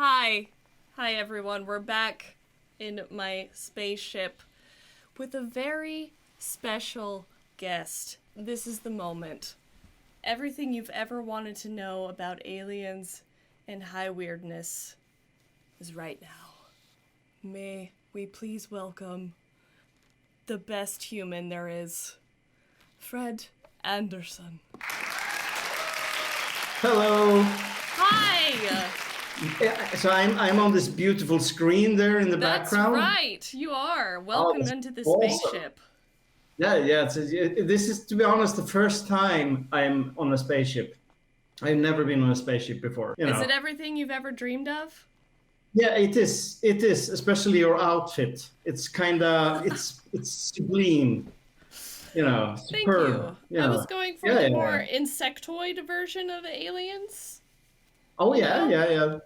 Hi. Hi, everyone. We're back in my spaceship with a very special guest. This is the moment. Everything you've ever wanted to know about aliens and high weirdness is right now. May we please welcome the best human there is, Fred Andersson. Hello. Hi! So I'm on this beautiful screen there in the That's background. right, you are. Welcome into the awesome. spaceship. Yeah. This is, to be honest, the first time I'm on a spaceship. I've never been on a spaceship before. Is it everything you've ever dreamed of? Yeah, it is. It is, especially your outfit. It's sublime. Superb. Thank you. I was going for Yeah. more insectoid version of aliens. Oh yeah.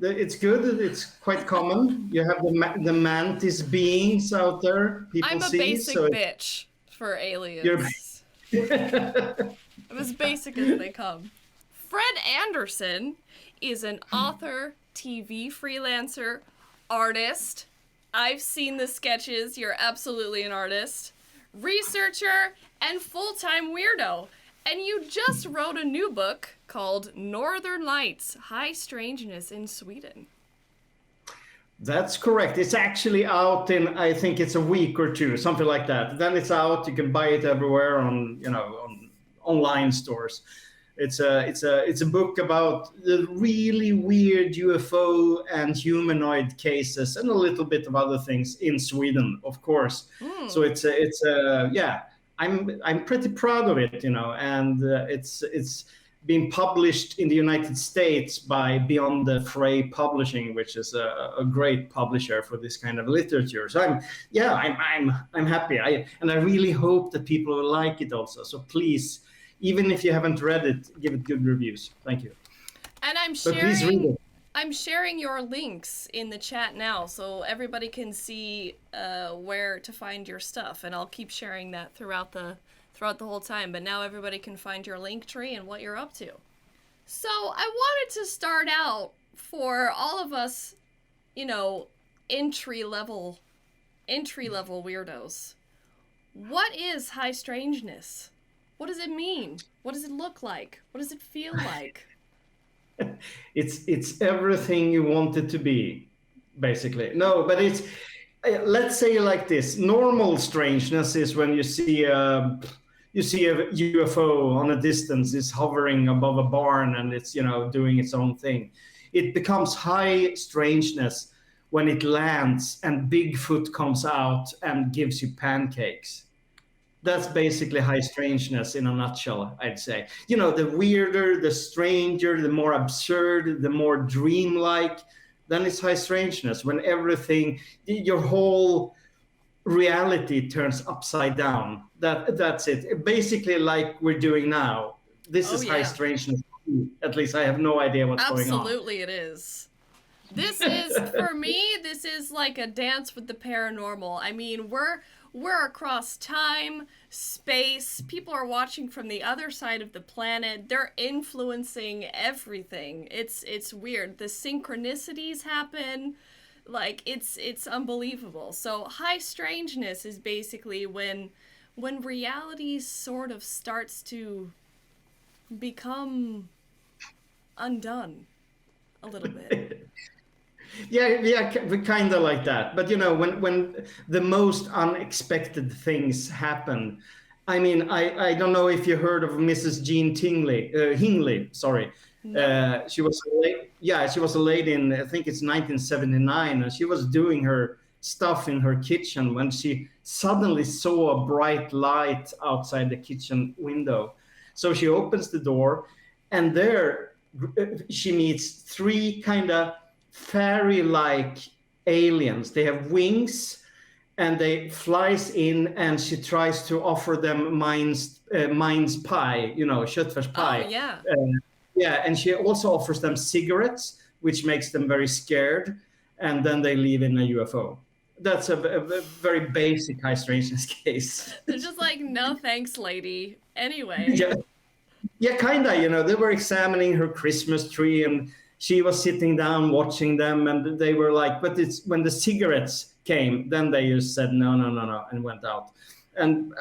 It's good. It's quite common. You have the mantis beings out there. People I'm a see. basic bitch for aliens. I'm as basic as they come. Fred Andersson is an author, TV freelancer, artist. I've seen the sketches. You're absolutely an artist. Researcher and full-time weirdo. And you just wrote a new book called Northern Lights, High Strangeness in Sweden. That's correct. It's actually out in, I think it's a week or two, something like that. Then it's out. You can buy it everywhere on online stores. It's a book about the really weird UFO and humanoid cases and a little bit of other things in Sweden, of course. So I'm pretty proud of it, and it's being published in the United States by Beyond the Fray Publishing, which is a great publisher for this kind of literature. So I'm happy. I really hope that people will like it also. So please, even if you haven't read it, give it good reviews. Thank you. And I'm sharing your links in the chat now, so everybody can see where to find your stuff. And I'll keep sharing that throughout the whole time. But now everybody can find your link tree and what you're up to. So I wanted to start out for all of us, entry level weirdos. What is high strangeness? What does it mean? What does it look like? What does it feel like? It's everything you want it to be, basically. No, but it's, let's say like this. Normal strangeness is when you see a UFO on a distance. It's hovering above a barn and it's doing its own thing. It becomes high strangeness when it lands and Bigfoot comes out and gives you pancakes. That's basically high strangeness in a nutshell, I'd say. The weirder, the stranger, the more absurd, the more dreamlike, then it's high strangeness. When everything, your whole reality turns upside down. That's it. Basically like we're doing now. This is high strangeness. At least I have no idea what's going on. Absolutely it is. This is, for me, this is like a dance with the paranormal. I mean, we're across time, space. People are watching from the other side of the planet. They're influencing everything. It's weird. The synchronicities happen. Like, it's unbelievable. So high strangeness is basically when reality sort of starts to become undone a little bit. Yeah, kind of like that. But when the most unexpected things happen, I mean, I don't know if you heard of Mrs. Jean Hingley. Sorry, No. she was a lady in, I think it's 1979, and she was doing her stuff in her kitchen when she suddenly saw a bright light outside the kitchen window. So she opens the door, and there she meets three kind of fairy-like aliens. They have wings and they flies in, and she tries to offer them mince pie, köttfärs pie. Oh, yeah. And she also offers them cigarettes, which makes them very scared, and then they leave in a UFO. That's a very basic high strangeness case. They're just like, no thanks, lady. Anyway. Yeah, kinda. They were examining her Christmas tree, and she was sitting down watching them, and they were like, but it's when the cigarettes came, then they just said no, no, no, no, and went out. And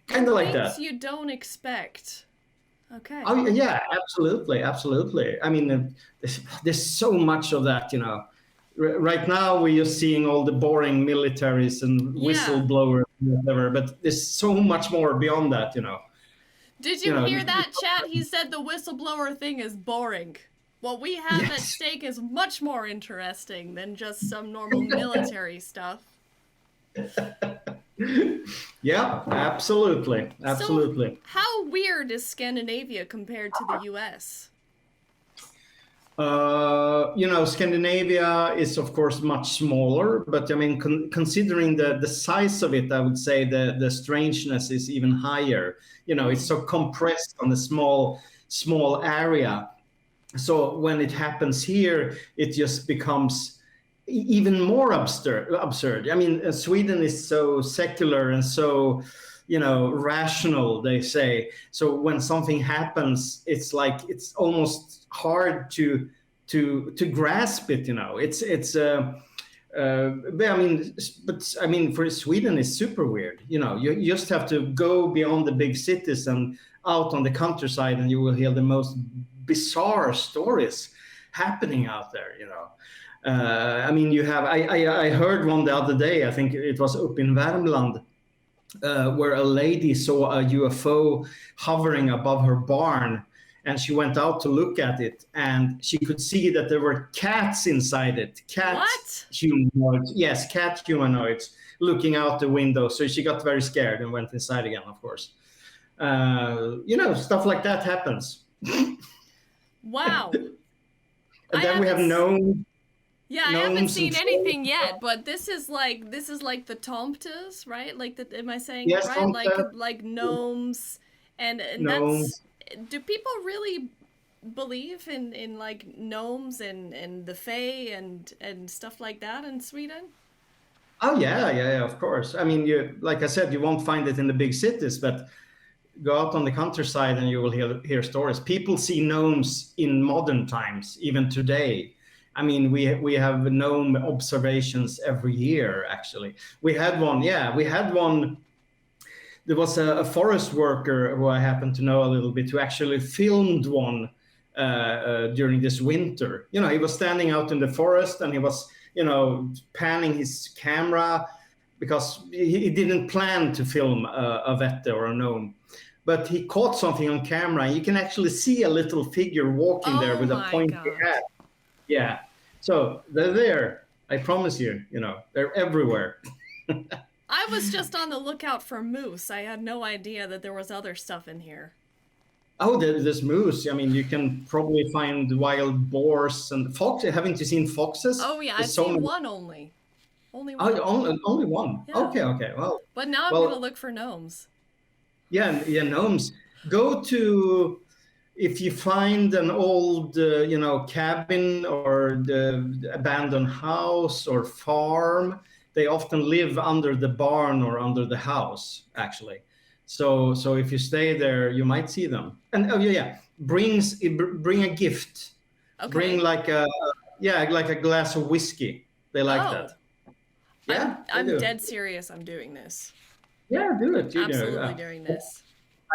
kind of like Things that. you don't expect. Okay. Oh yeah, absolutely, absolutely. I mean, there's so much of that, you know. Right now, we're just seeing all the boring militaries and Yeah. whistleblowers and whatever, but there's so much more beyond that, you know. Did You you know, hear that, chat? He said the whistleblower thing is boring. What we have at yes. stake is much more interesting than just some normal military stuff. Yeah, absolutely, So, absolutely. how weird is Scandinavia compared to the US? You know, Scandinavia is of course much smaller, but I mean, considering the size of it, I would say the strangeness is even higher. You know, it's so compressed on a small area. So when it happens here, it just becomes even more absurd. I mean, Sweden is so secular and so, you know, rational, they say. So when something happens, it's like it's almost hard to grasp it. You know, but I mean, for Sweden, it's super weird. You know, you just have to go beyond the big cities and out on the countryside, and you will hear the most bizarre stories happening out there. You know, I mean, you have. I heard one the other day. I think it was up in Värmland, where a lady saw a UFO hovering above her barn, and she went out to look at it, and she could see that there were cats inside it. What? Humanoids. Yes, cat humanoids looking out the window. So she got very scared and went inside again, of course. You know, stuff like that happens. Wow. And then we have Yeah, I haven't gnomes seen and anything yet, but this is like the tomtes, right? Like the, am I saying it yes, right? tomte, Like gnomes, and that's, gnomes. do people really believe in like gnomes and the fae and stuff like that in Sweden? Oh yeah, of course. I mean, you like I said, you won't find it in the big cities, but go out on the countryside and you will hear stories. People see gnomes in modern times, even today. I mean, we have gnome observations every year. Actually, we had one. Yeah, we had one. There was a forest worker who I happen to know a little bit who actually filmed one during this winter. You know, he was standing out in the forest and he was, you know, panning his camera because he didn't plan to film a vette or a gnome. But he caught something on camera. You can actually see a little figure walking there Oh with a my pointy god. hat. Yeah. So they're there. I promise you, you know, they're everywhere. I was just on the lookout for moose. I had no idea that there was other stuff in here. Oh, there's moose. I mean, you can probably find wild boars and fox. Haven't you seen foxes? Oh yeah, I've There's so seen many. one only. Only Oh, one. only one. Yeah. Okay. But now I'm gonna Well, look for gnomes. yeah, gnomes. Go to if you find an old, you know, cabin or the abandoned house or farm. They often live under the barn or under the house, actually. So if you stay there, you might see them. And oh yeah, bring a gift. Bring Okay. like a glass of whiskey. They like Oh, that. Yeah, they I'm do. dead serious. I'm doing this. Yeah, do it. You know. Absolutely doing this.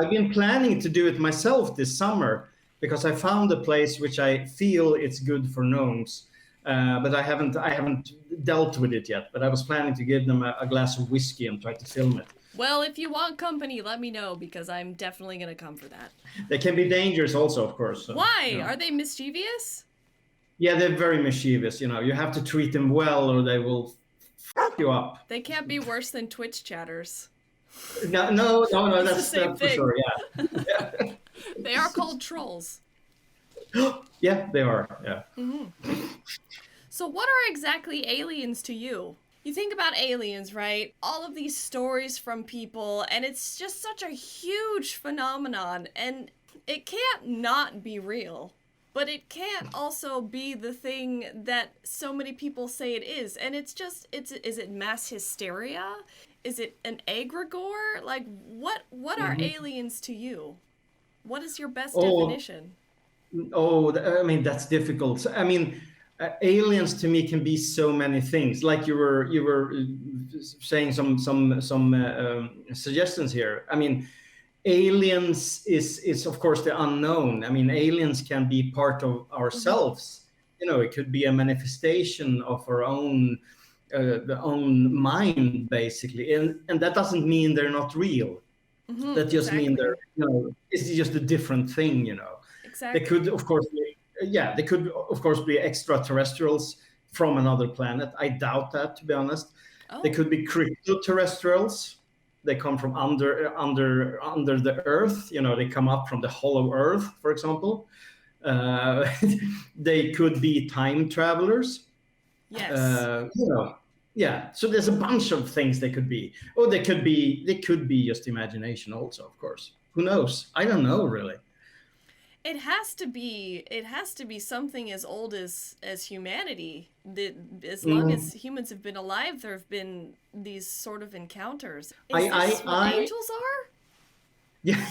I've been planning to do it myself this summer because I found a place which I feel it's good for gnomes, but I haven't dealt with it yet. But I was planning to give them a glass of whiskey and try to film it. Well, if you want company, let me know because I'm definitely gonna come for that. They can be dangerous also, of course. So, Why? you know. Are they mischievous? Yeah, they're very mischievous. You know, you have to treat them well, or they will fuck you up. They can't be worse than Twitch chatters. No. It's the That's same for thing. sure. Yeah. They are called trolls. Yeah, they are. Yeah. So, what are exactly aliens to you? You think about aliens, right? All of these stories from people, and it's just such a huge phenomenon, and it can't not be real. But it can't also be the thing that so many people say it is. And it's just, is it mass hysteria? Is it an egregore? Like, what are aliens to you? What is your best Oh, definition? Oh, I mean, that's difficult. I mean, aliens to me can be so many things. Like you were saying some suggestions here. I mean, aliens is of course the unknown. I mean, aliens can be part of Mm-hmm. ourselves. You know, it could be a manifestation of our own the own mind, basically, and that doesn't mean they're not real. Mm-hmm. That just mean they're, Exactly. it's just a different thing. They could Exactly. of course be, yeah, they could of course be extraterrestrials from another planet. I doubt that, to be honest. They Oh. could be cryptoterrestrials. They come from under the earth. They come up from the hollow earth, for example. uh, they could be time travelers. Yes. uh, you know yeah, so there's a bunch of things they could be. Or they could be just imagination also, of course. Who knows? I don't know, really. It has to be something as old as humanity. As long Mm, as humans have been alive, there have been these sort of encounters. I, Is this what I, angels are? yeah,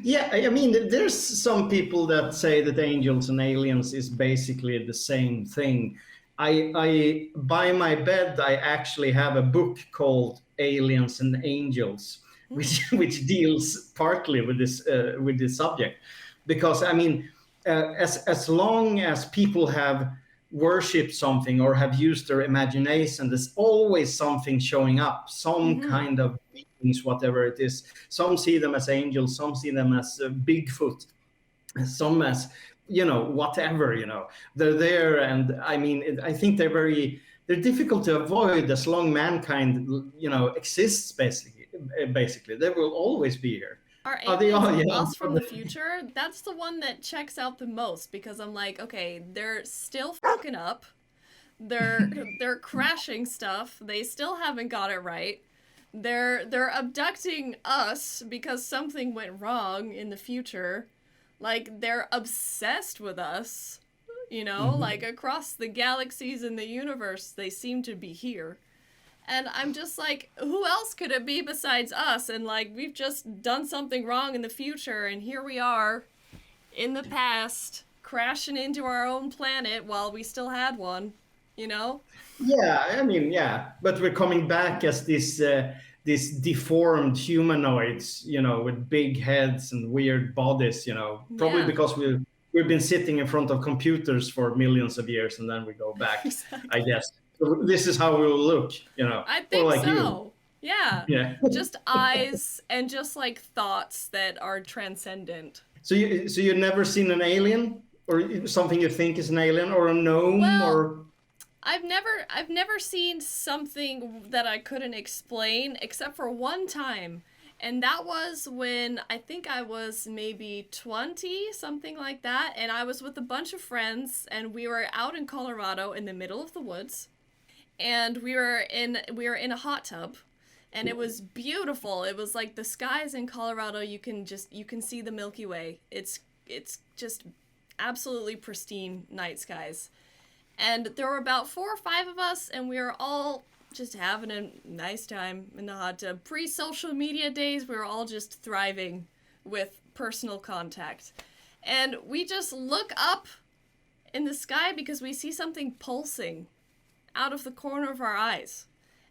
yeah. I mean, there's some people that say that angels and aliens is basically the same thing. By my bed, I actually have a book called Aliens and Angels, Hmm. which deals partly with this subject, because I mean, as long as people have worshipped something or have used their imagination, there's always something showing up, some Mm-hmm. kind of beings, whatever it is. Some see them as angels, some see them as Bigfoot, some as whatever. They're there, and I mean, I think they're difficult to avoid as long mankind exists. Basically, they will always be here. Are Are they aliens all? Yeah. us from the future? That's the one that checks out the most because I'm like, okay, they're still fucking up. They're crashing stuff. They still haven't got it right. They're abducting us because something went wrong in the future. Like they're obsessed with us. Like Mhm. across the galaxies and the universe, they seem to be here. And I'm just like, who else could it be besides us? And like, we've just done something wrong in the future, and here we are in the past, crashing into our own planet while we still had one, you know? Yeah, I mean, yeah, but we're coming back as this deformed humanoids, with big heads and weird bodies, probably Yeah, because we've been sitting in front of computers for millions of years, and then we go back, I exactly. guess. So this is how we'll look, I or think like you. so. Yeah. Yeah. Just eyes and just like thoughts that are transcendent. So you never seen an alien, or something you think is an alien, or a gnome, Well, or I've never seen something that I couldn't explain except for one time. And that was when I think I was maybe 20, something like that, and I was with a bunch of friends and we were out in Colorado in the middle of the woods, and we were in a hot tub, and it was beautiful. It was like the skies in Colorado, you can see the Milky Way. It's just absolutely pristine night skies. And there were about 4 or 5 of us, and we were all just having a nice time in the hot tub. Pre social media days, we were all just thriving with personal contact. And we just look up in the sky because we see something pulsing out of the corner of our eyes.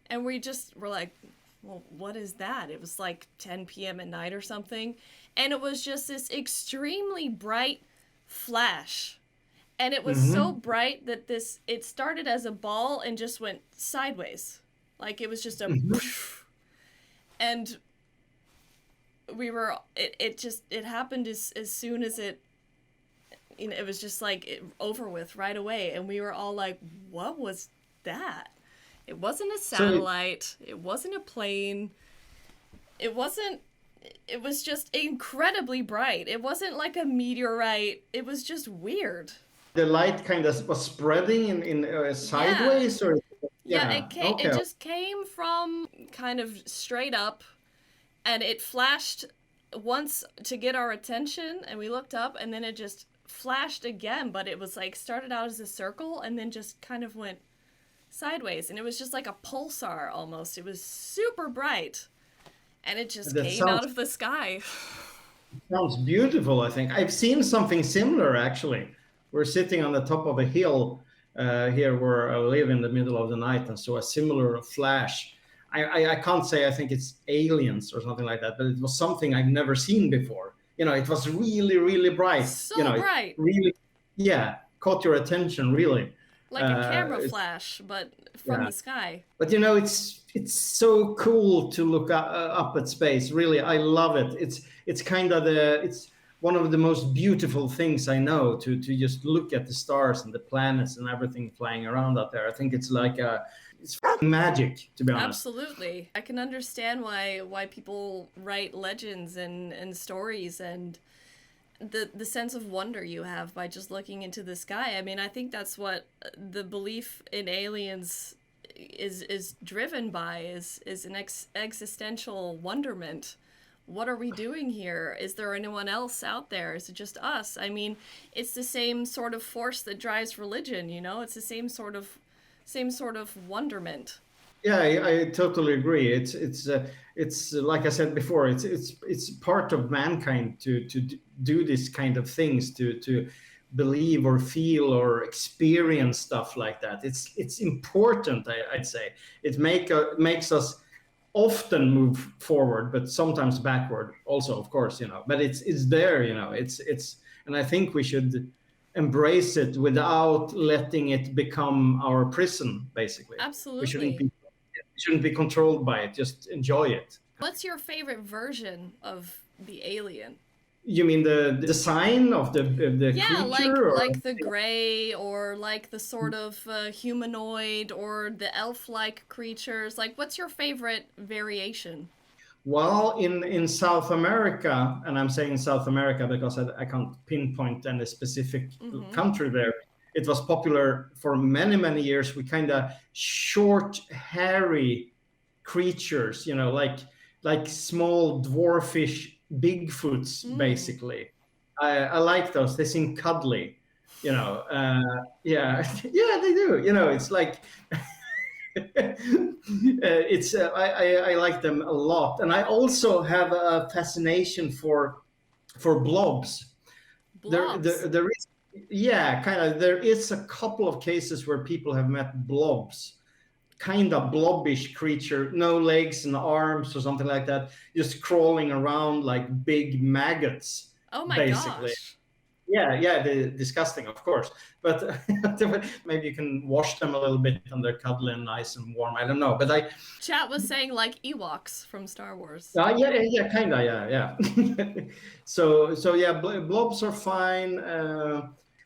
And we're like, well, what is that? It was like 10 p.m. at night or something. And it was just this extremely bright flash, and it was so Mhm. bright that it started as a ball and just went sideways, like it was just a Mhm. poof. And it happened as soon as it was just like over with right away, and we were all like, what was that? It wasn't a So satellite, it wasn't a plane, it wasn't it was just incredibly bright. It wasn't like a meteorite, it was just weird. the light kind of was spreading in Yeah. sideways, or Yeah, yeah, it okay. just came from kind of straight up, and it flashed once to get our attention, and we looked up, and then it just flashed again, but it was like started out as a circle and then just kind of went sideways, and it was just like a pulsar almost. It was super bright, and it just That came out sounds of the sky. Sounds beautiful, I think. I've seen something similar, actually. We're sitting on the top of a hill here where I live in the middle of the night and saw a similar flash. I can't say I think it's aliens or something like that, but it was something I've never seen before. It was really, really bright. So It bright. really, yeah, caught your attention, really. Like a camera It's, flash, but from yeah. the sky. But it's so cool to look up at space. Really, I love it. It's kind of it's one of the most beautiful things I know to just look at the stars and the planets and everything flying around out there. I think it's like it's magic, to be honest. Absolutely. I can understand why people write legends and stories and the sense of wonder you have by just looking into the sky. I mean, I think that's what the belief in aliens is driven by is an existential wonderment. What are we doing here? Is there anyone else out there? Is it just us? I mean, it's the same sort of force that drives religion, you know? It's the same sort of wonderment. Yeah, I totally agree. It's like I said before. It's part of mankind to do this kind of things, to believe or feel or experience stuff like that. It's important. I'd say makes us often move forward, but sometimes backward. Also, of course, But it's there. And I think we should embrace it without letting it become our prison. Basically, we Absolutely. shouldn't be controlled by it. Just enjoy it. What's your favorite version of the alien? You mean the design of the Yeah, creature, or like the gray or like the sort of humanoid or the elf-like creatures. Like, what's your favorite variation? well, in South America, and I'm saying South America because I can't pinpoint any specific Mm-hmm. country there. It was popular for many, many years with kind of short, hairy creatures, like small dwarfish Bigfoots, Mm. basically. I like those. They seem cuddly, yeah, yeah, they do. It's like it's I like them a lot, and I also have a fascination for blobs. Blobs. There is, yeah, kind of. There is a couple of cases where people have met blobs, kind of blobbish creature, no legs and arms or something like that, just crawling around like big maggots, Oh my basically. gosh. Yeah, yeah, disgusting, of course. But maybe you can wash them a little bit and they're cuddly and nice and warm. I don't know, but Chat was saying like Ewoks from Star Wars. yeah, yeah, kind of, yeah, yeah. So yeah, blobs are fine.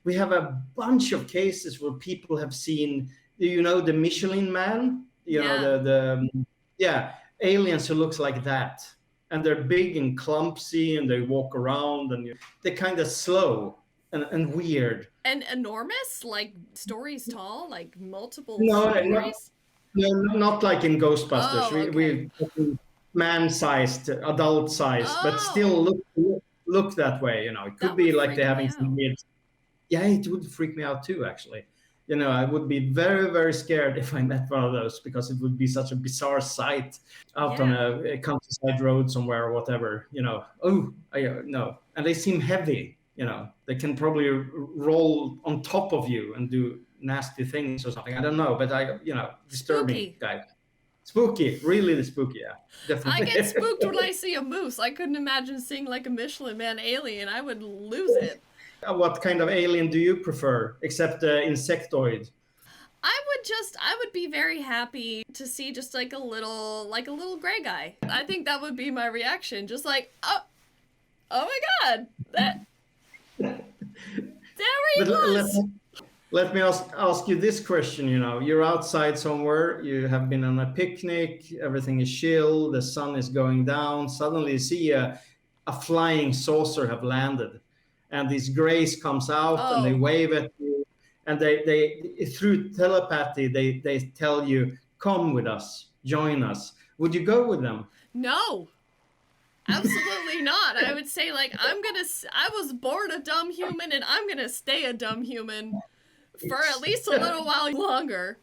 We have a bunch of cases where people have seen, the Michelin Man. Yeah. Yeah, aliens who looks like that, and they're big and clumsy, and they walk around, and they're kind of slow and weird. And enormous, like stories tall, like multiple No, no, stories. no, not like in Ghostbusters. Oh, okay. We man-sized, adult-sized, but Oh, still look that way. It could that be would like freak they're me having some out. weird. Yeah, it would freak me out too, actually. I would be very, very scared if I met one of those because it would be such a bizarre sight out on Yeah. a countryside road somewhere or whatever. Oh, no, and they seem heavy. They can probably roll on top of you and do nasty things or something. I don't know, but disturbing Spooky. guy. Spooky, really spooky. Yeah, I get definitely. spooked when I see a moose. I couldn't imagine seeing like a Michelin Man alien. I would lose it. What kind of alien do you prefer, except insectoid? I would be very happy to see just like a little gray guy. I think that would be my reaction. Just like, oh my god, that there he But was. let me ask you this question. You're outside somewhere, you have been on a picnic, everything is chill, the sun is going down. Suddenly you see a flying saucer have landed, and these grays comes out and they Oh, wave at you, and they through telepathy they tell you, come with us, join us. Would you go with them? no. Absolutely not. I would say like I was born a dumb human and I'm going to stay a dumb human for at least a little while longer.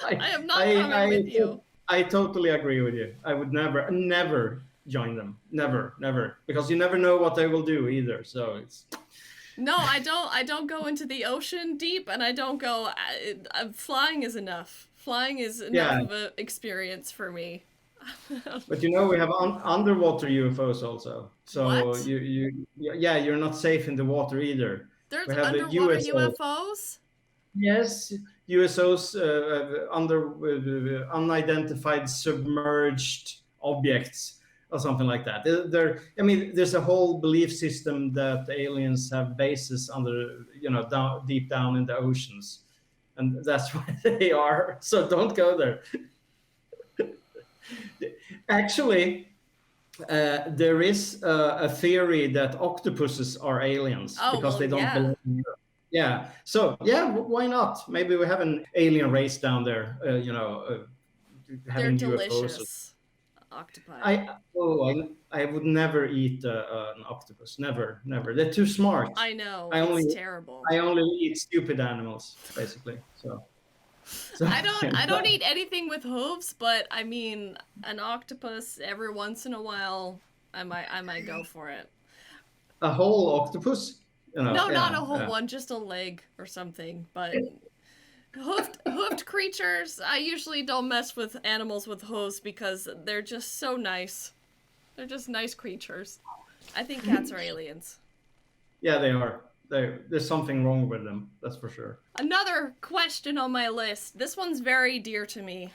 I, I am not I, coming with I, you. I totally agree with you. I would never join them. Never, never, because you never know what they will do either. So it's. No, I don't go into the ocean deep, and I don't go. Flying is enough. Flying is enough of an experience for me. But you know, we have underwater UFOs also. So What? you're not safe in the water either. There's We have the underwater USO. UFOs? Yes, USOs, under unidentified submerged objects or something like that. I mean, there's a whole belief system that aliens have bases under, deep down in the oceans, and that's why they are. So don't go there. Actually, there is a theory that octopuses are aliens because they don't belong in Europe. Yeah. So yeah, why not? Maybe we have an alien race down there. Having They're UFOs. delicious. Octopi. I would never eat an octopus. Never, never. They're too smart. I know. It's terrible. I only eat stupid animals, basically. So I don't eat anything with hooves, but I mean, an octopus every once in a while, I might go for it. A whole octopus? No, not a whole one, just a leg or something. But hoofed creatures, I usually don't mess with animals with hooves because they're just so nice. They're just nice creatures. I think cats are aliens. Yeah, they are. There's something wrong with them, that's for sure. Another question on my list. This one's very dear to me.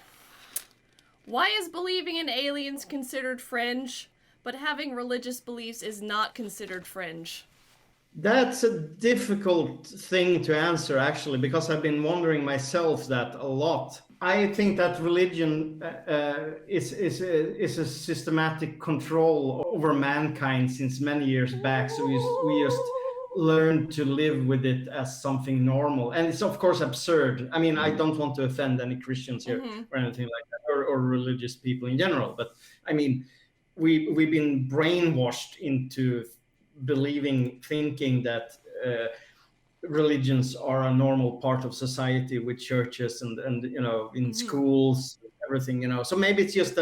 Why is believing in aliens considered fringe, but having religious beliefs is not considered fringe? That's a difficult thing to answer, actually, because I've been wondering myself that a lot. I think that religion is a systematic control over mankind since many years back. So we just learn to live with it as something normal. And it's, of course, absurd. I mean, I don't want to offend any Christians here or anything like that, or religious people in general. But I mean, we've been brainwashed into thinking that religions are a normal part of society with churches and in schools, everything, so maybe it's just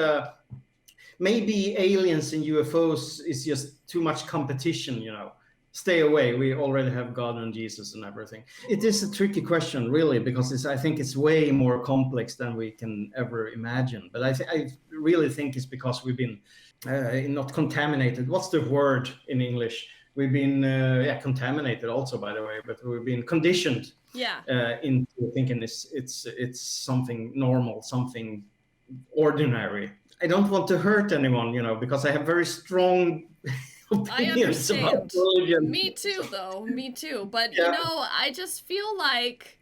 maybe aliens and UFOs is just too much competition, stay away, we already have God and Jesus and everything. It is a tricky question, really, because I think it's way more complex than we can ever imagine. But I really think it's because we've been not contaminated. What's the word in English? We've been contaminated also, by the way, but we've been conditioned into thinking it's something normal, something ordinary. I don't want to hurt anyone, because I have very strong opinions about religion. Me too, though. Me too. But I just feel like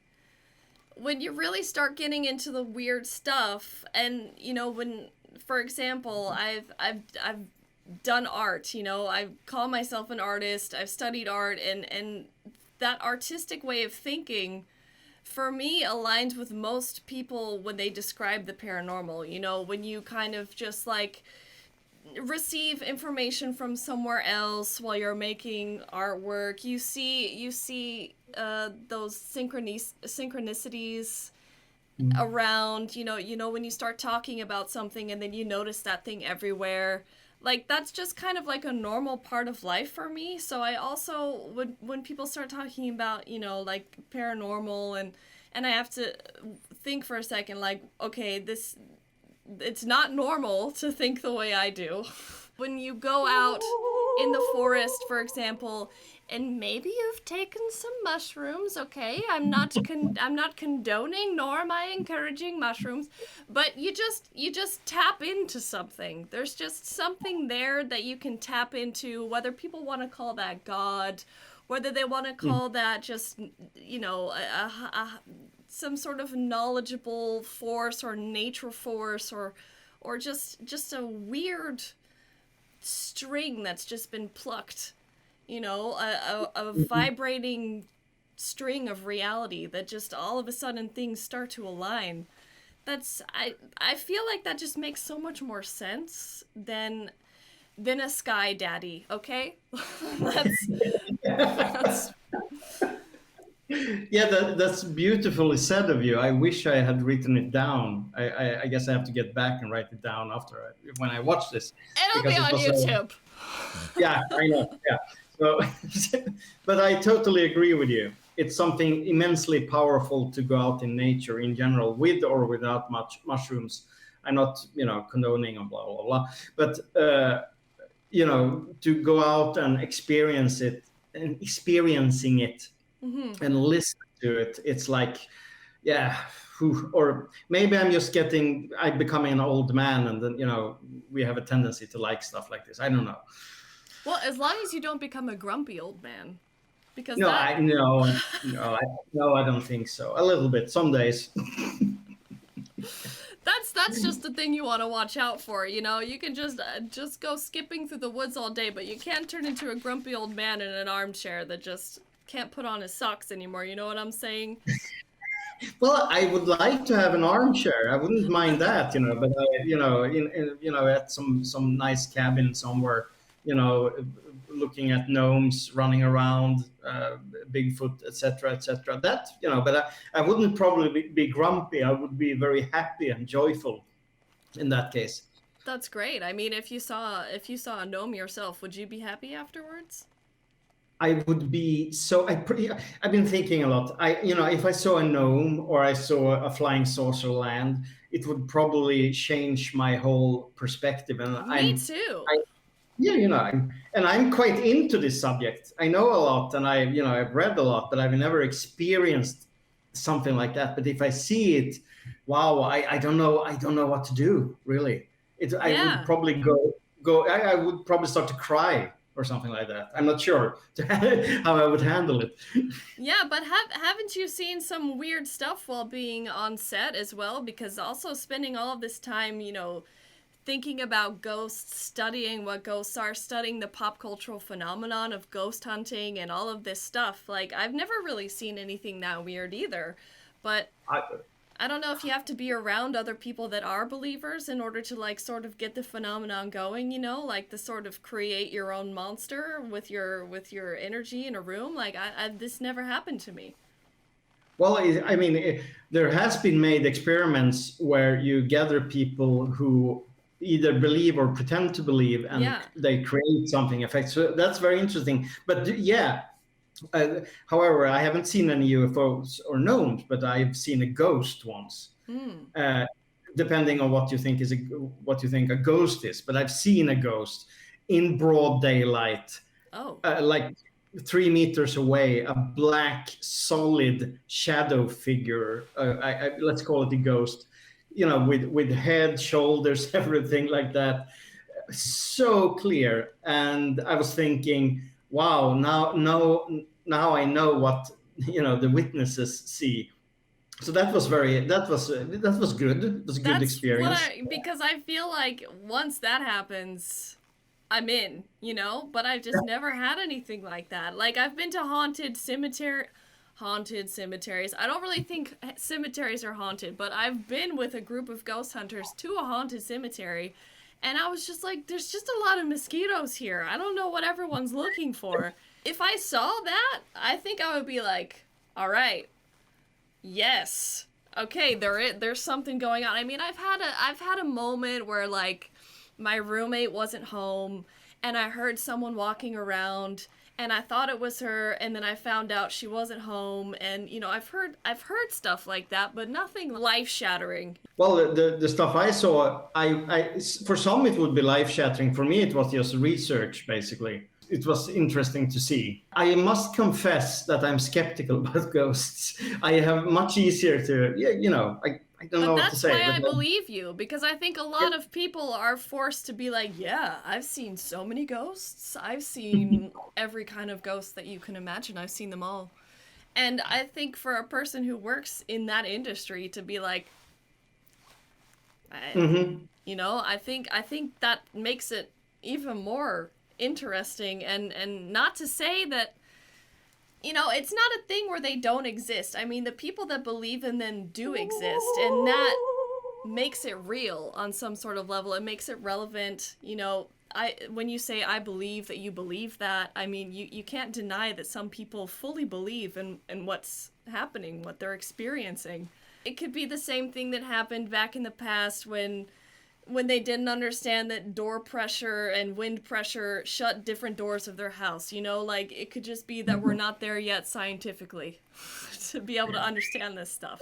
when you really start getting into the weird stuff, and when, for example, I've done art, I call myself an artist, I've studied art, and that artistic way of thinking for me aligns with most people when they describe the paranormal. When you kind of just like receive information from somewhere else while you're making artwork, you see those synchronicities around, when you start talking about something and then you notice that thing everywhere. Like, that's just kind of like a normal part of life for me. So I also, when people start talking about, like paranormal and I have to think for a second, like, okay, it's not normal to think the way I do. When you go out in the forest, for example, and maybe you've taken some mushrooms, okay? I'm not condoning, nor am I encouraging mushrooms, but you just tap into something. There's just something there that you can tap into, whether people want to call that God, whether they want to call that just, some sort of knowledgeable force or nature force or just a weird string that's just been plucked. A vibrating string of reality that just all of a sudden things start to align. I feel like that just makes so much more sense than a sky daddy, okay? that's Yeah, that's beautifully said of you. I wish I had written it down. I guess I have to get back and write it down when I watch this, It'll be because it on was so. YouTube. Yeah, I know. Yeah. So, but I totally agree with you. It's something immensely powerful to go out in nature in general, with or without mushrooms. I'm not, condoning and blah blah blah. But to go out and experience it and experiencing it and listen to it, it's like, yeah. Or maybe I'm becoming an old man, and then we have a tendency to like stuff like this. I don't know. Well, as long as you don't become a grumpy old man, because No, that I don't think so. A little bit, some days. that's just the thing you want to watch out for. You can just go skipping through the woods all day, but you can't turn into a grumpy old man in an armchair that just can't put on his socks anymore. You know what I'm saying? Well, I would like to have an armchair. I wouldn't mind that, but at some nice cabin somewhere, you know, looking at gnomes running around, Bigfoot, etc., etc. That, but I wouldn't probably be grumpy. I would be very happy and joyful in that case. That's great. I mean, if you saw a gnome yourself, would you be happy afterwards? I would be so. I've been thinking a lot. If I saw a gnome or I saw a flying saucer land, it would probably change my whole perspective. And Me too. yeah, I'm quite into this subject. I know a lot, and I've read a lot, but I've never experienced something like that. But if I see it, wow, I don't know. I don't know what to do. Really, I would probably go. I would probably start to cry or something like that. I'm not sure how I would handle it. Yeah, but haven't you seen some weird stuff while being on set as well? Because also spending all of this time, thinking about ghosts, studying what ghosts are, studying the pop cultural phenomenon of ghost hunting and all of this stuff. Like, I've never really seen anything that weird either. But I don't know if you have to be around other people that are believers in order to, like, sort of get the phenomenon going, like the sort of create your own monster with your energy in a room. Like, this never happened to me. Well, there has been made experiments where you gather people who either believe or pretend to believe, and they create something effect. So that's very interesting. But yeah, however, I haven't seen any UFOs or gnomes, but I've seen a ghost once. Depending on what you think a ghost is. But I've seen a ghost in broad daylight. Like 3 meters away, a black, solid shadow figure. Let's call it a ghost. With head, shoulders, everything like that. So clear. And I was thinking, wow, now I know what the witnesses see. So that was good. It was a good experience. Because I feel like once that happens, I'm in, but I've just never had anything like that. Like, I've been to haunted cemeteries. I don't really think cemeteries are haunted, but I've been with a group of ghost hunters to a haunted cemetery, and I was just like, there's just a lot of mosquitoes here. I don't know what everyone's looking for. If I saw that, I think I would be like, all right, yes, okay, there's something going on. I mean, I've had a moment where, like, my roommate wasn't home, and I heard someone walking around, and I thought it was her, and then I found out she wasn't home, and I've heard stuff like that, but nothing life-shattering. Well, the stuff I saw, I for some it would be life-shattering. For me, it was just research, basically. It was interesting to see. I must confess that I'm skeptical about ghosts. I have much easier to, I don't know what to say. But that's why I believe you, because I think a lot of people are forced to be like, yeah, I've seen so many ghosts. I've seen every kind of ghost that you can imagine. I've seen them all. And I think for a person who works in that industry to be like, I think that makes it even more interesting, and not to say that it's not a thing where they don't exist. I mean, the people that believe in them do exist, and makes it real on some sort of level. It makes it relevant. You know, when you say I believe that you believe that, I mean, you can't deny that some people fully believe in what's happening, what they're experiencing. It could be the same thing that happened back in the past when they didn't understand that door pressure and wind pressure shut different doors of their house. You know, like it could just be that we're not there yet scientifically to be able to understand this stuff.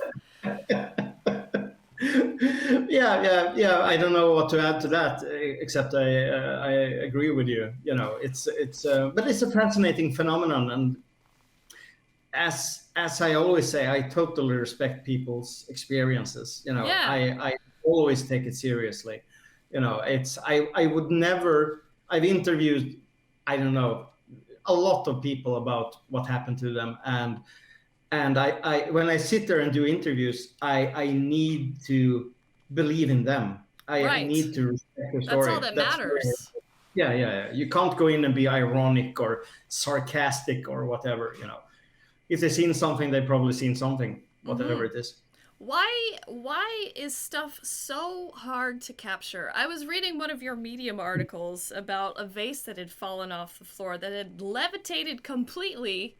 Yeah. I don't know what to add to that, except I agree with you. You know, but it's a fascinating phenomenon, and as I always say, I totally respect people's experiences. You know, Yeah. I always take it seriously. You know, I would never. I've interviewed, I don't know, a lot of people about what happened to them, and I when I sit there and do interviews, I need to believe in them. I Right. need to respect their That's all story. that That's matters. yeah. You can't go in and be ironic or sarcastic or whatever. You know, if they've seen something, they've probably seen something, whatever Mm-hmm. it is. Why is stuff so hard to capture? I was reading one of your Medium articles about a vase that had fallen off the floor that had levitated completely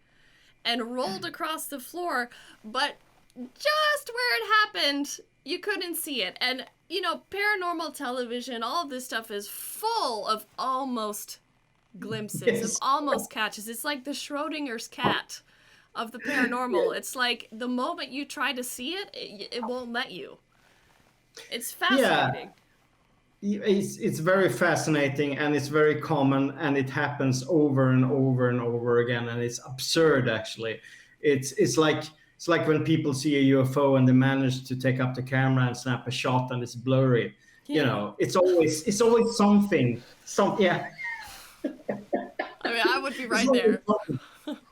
and rolled across the floor, but just where it happened, you couldn't see it. And you know, paranormal television, all of this stuff is full of almost glimpses, of Yes. almost catches. It's like the Schrodinger's cat of the paranormal. It's like the moment you try to see it, it won't let you. It's Yeah, fascinating. it's very fascinating, and it's very common, and it happens over and over and over again, and it's absurd actually. It's like when people see a UFO and they manage to take up the camera and snap a shot and it's blurry. You Yeah. know, it's always something. Yeah, I mean, I would be it's right always there. something.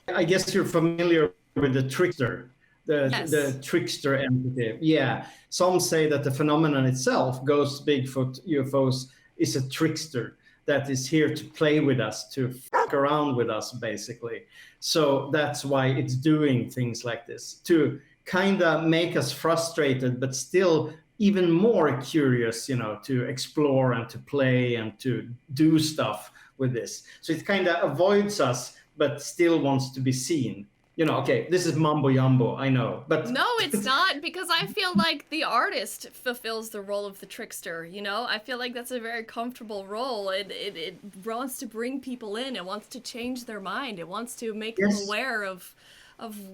I guess you're familiar with the trickster, the Yes. trickster entity. Yeah, some say that the phenomenon itself, ghosts, Bigfoot, UFOs, is a trickster that is here to play with us, to fuck around with us, basically. So that's why it's doing things like this to kind of make us frustrated, but still even more curious, you know, to explore and to play and to do stuff with this. So it kind of avoids us, but still wants to be seen. You know, okay, this is mumbo jumbo, I know, but No, it's not, because I feel like the artist fulfills the role of the trickster, you know? I feel like that's a very comfortable role. It wants to bring people in, it wants to change their mind, it wants to make them yes, aware of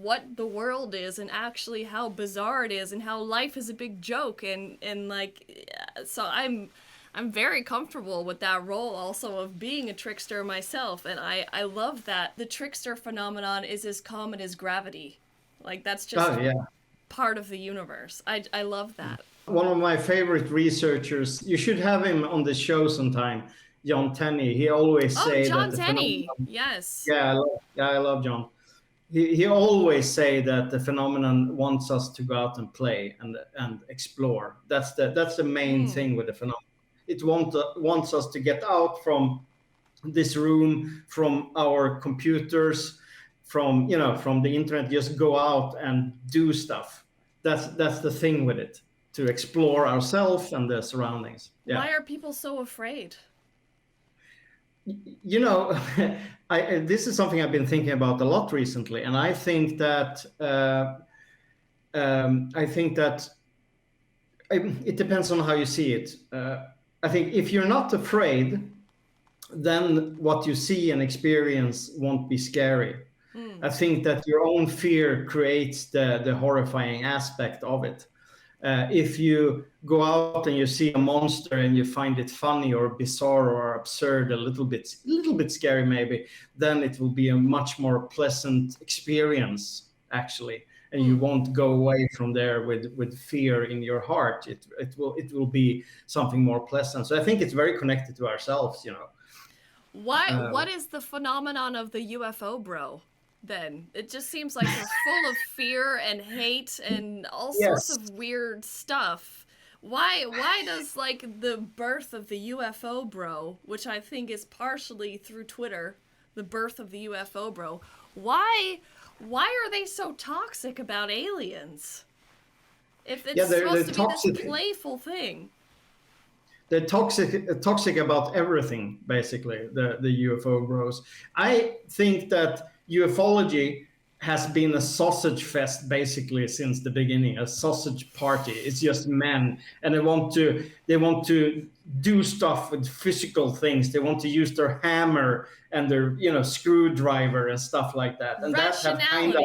what the world is and actually how bizarre it is and how life is a big joke and like so I'm very comfortable with that role also of being a trickster myself, and I love that the trickster phenomenon is as common as gravity. Like that's just oh yeah. part of the universe. I love that. One of my favorite researchers, you should have him on the show sometime, John Tenney. He always Oh, say that John the Tenney. phenomenon, Yes. yeah, I love John. He always say that the phenomenon wants us to go out and play and explore. That's the main Mm. thing with the phenomenon. It wants us to get out from this room, from our computers, from the internet. Just go out and do stuff. That's the thing with it, to explore ourselves and the surroundings. Yeah. Why are people so afraid? You know, this is something I've been thinking about a lot recently, and I think that it depends on how you see it. I think if you're not afraid, then what you see and experience won't be scary. Mm. I think that your own fear creates the horrifying aspect of it. If you go out and you see a monster and you find it funny or bizarre or absurd, a little bit scary maybe, then it will be a much more pleasant experience actually, and you Mm. won't go away from there with fear in your heart. It will be something more pleasant. So I think it's very connected to ourselves, you know. What is the phenomenon of the UFO bro? Then it just seems like they're full of fear and hate and all sorts Yes. of weird stuff. Why does like the birth of the UFO bro, which I think is partially through Twitter, the birth of the UFO bro, why are they so toxic about aliens? If it's Yeah, they're supposed to be toxic. this playful thing. They're toxic about everything, basically, the UFO bros. I think that ufology has been a sausage fest basically since the beginning, a sausage party. It's just men, and they want to do stuff with physical things. They want to use their hammer and their screwdriver and stuff like that. And that have kind of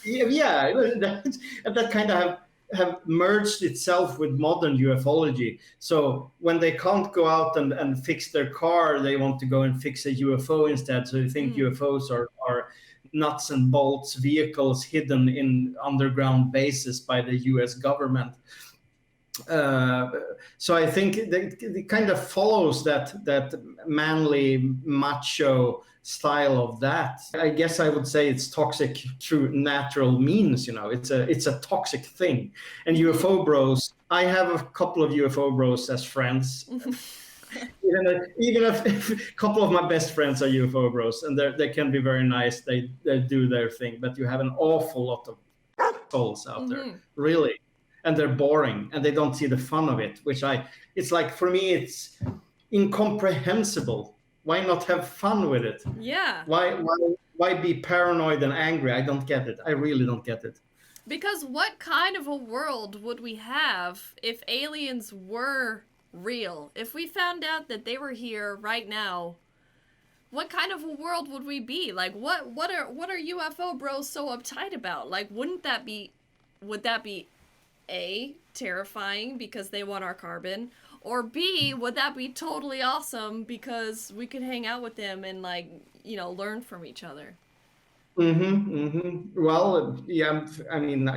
Rationality. yeah, that kind of have merged itself with modern ufology. So when they can't go out and fix their car, they want to go and fix a UFO instead. So they think UFOs are nuts and bolts vehicles hidden in underground bases by the US government. So I think it kind of follows that manly macho style of that. I guess I would say it's toxic through natural means. It's a toxic thing. And UFO bros, I have a couple of UFO bros as friends. Even if a couple of my best friends are UFO bros, and they can be very nice. They do their thing, but you have an awful lot of souls out there, really, and they're boring and they don't see the fun of it. It's like, for me, it's incomprehensible. Why not have fun with it? Yeah. Why be paranoid and angry? I don't get it. I really don't get it. Because what kind of a world would we have if aliens were real? If we found out that they were here right now, what kind of a world would we be? Like, what are UFO bros so uptight about? Like, would that be A, terrifying because they want our carbon, or B, would that be totally awesome because we could hang out with them and learn from each other? Well, yeah. I mean,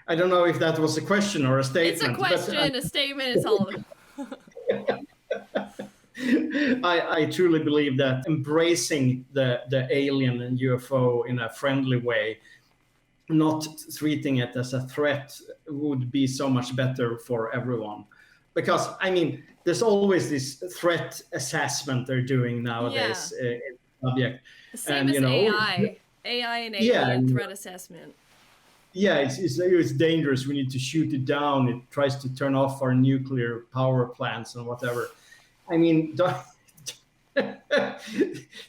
I don't know if that was a question or a statement. It's a question, a statement. It's all of it. I truly believe that embracing the alien and UFO in a friendly way, not treating it as a threat, would be so much better for everyone. Because, I mean, there's always this threat assessment they're doing nowadays in the subject. Same as AI and alien threat assessment. Yeah, it's dangerous. We need to shoot it down. It tries to turn off our nuclear power plants and whatever. I mean,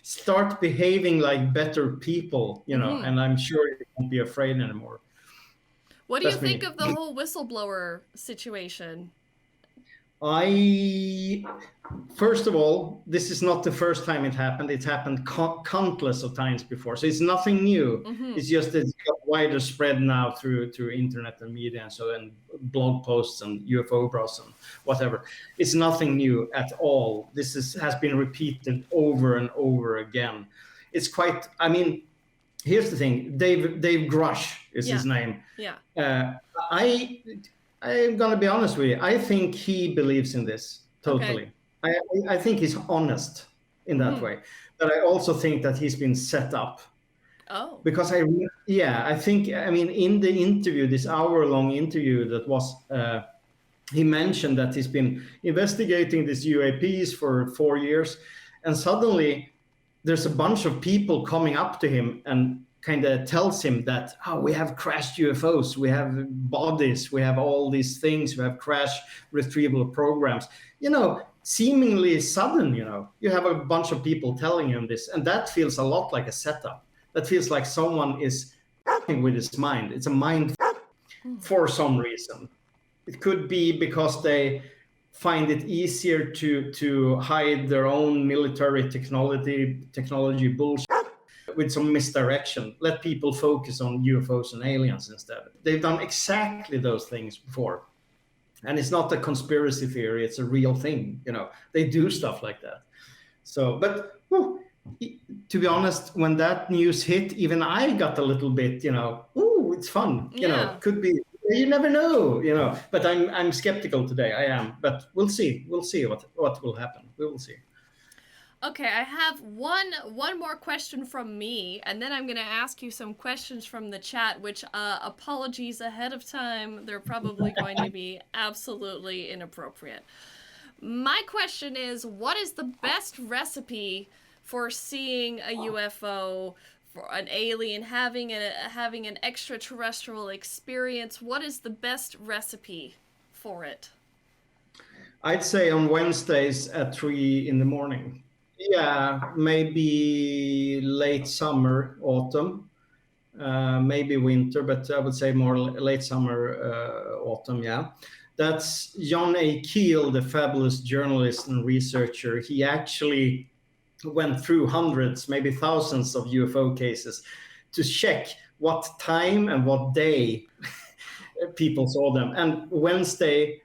start behaving like better people, and I'm sure you won't be afraid anymore. What do you think of the whole whistleblower situation? First of all, this is not the first time it happened. It's happened countless of times before. So it's nothing new. It's just that it's got wider spread now through internet and media and so, and blog posts and UFO bros and whatever. It's nothing new at all. This has been repeated over and over again. It's quite, I mean, here's the thing. Dave Grush is his name. Yeah. I'm going to be honest with you. I think he believes in this totally. Okay. I think he's honest in that way. But I also think that he's been set up. Oh. Because I think, I mean, in the interview, this hour-long interview that was, he mentioned that he's been investigating these UAPs for 4 years. And suddenly there's a bunch of people coming up to him and kind of tells him that, we have crashed UFOs, we have bodies, we have all these things, we have crash retrieval programs. Seemingly sudden, you have a bunch of people telling him this, and that feels a lot like a setup. That feels like someone is with his mind. It's a mind for some reason. It could be because they find it easier to hide their own military technology bullshit with some misdirection. Let people focus on UFOs and aliens instead. They've done exactly those things before. And it's not a conspiracy theory, it's a real thing. They do stuff like that. So, but to be honest, when that news hit, even I got a little bit, it's fun. Could be, you never know, but I'm skeptical today. I am, but we'll see what will happen. We will see. Okay, I have one more question from me, and then I'm going to ask you some questions from the chat, which, apologies ahead of time, they're probably going to be absolutely inappropriate. My question is, what is the best recipe for seeing a UFO for an alien having an extraterrestrial experience, what is the best recipe for it? I'd say on Wednesdays at 3 in the morning. Yeah, maybe late summer, autumn, maybe winter, but I would say more late summer, autumn. Yeah, that's John A. Keel, the fabulous journalist and researcher. He actually went through hundreds, maybe thousands of UFO cases to check what time and what day people saw them. And Wednesday